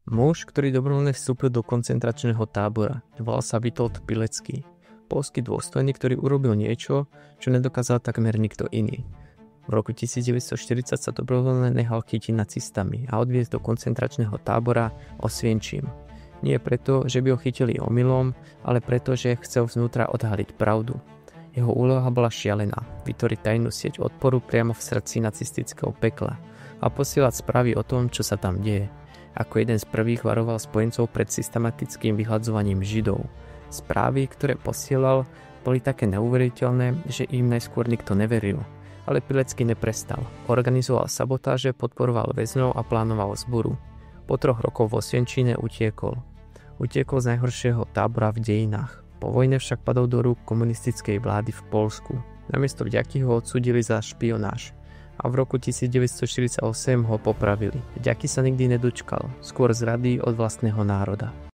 Muž, ktorý dobrovoľne vstúpil do koncentračného tábora, volal sa Witold Pilecki. Poľský dôstojník, ktorý urobil niečo, čo nedokázal takmer nikto iný. V roku 1940 sa dobrovoľne nechal chytiť nacistami a odviezť do koncentračného tábora Osvienčim. Nie preto, že by ho chytili omylom, ale preto, že chcel znútra odhaliť pravdu. Jeho úloha bola šialená, vytvoriť tajnú sieť odporu priamo v srdci nacistického pekla a posielať správy o tom, čo sa tam deje. Ako jeden z prvých varoval spojencov pred systematickým vyhľadzovaním Židov. Správy, ktoré posielal, boli také neuveriteľné, že im najskôr nikto neveril. Ale Pilecki neprestal. Organizoval sabotáže, podporoval väzňov a plánoval zburu. Po 3 rokoch vo Osvienčime utiekol. Utiekol z najhoršieho tábora v dejinách. Po vojne však padol do rúk komunistickej vlády v Poľsku. Namiesto vďaky ho odsúdili za špionáž. A v roku 1948 ho popravili. Vďaky sa nikdy nedočkal, skôr zrady od vlastného národa.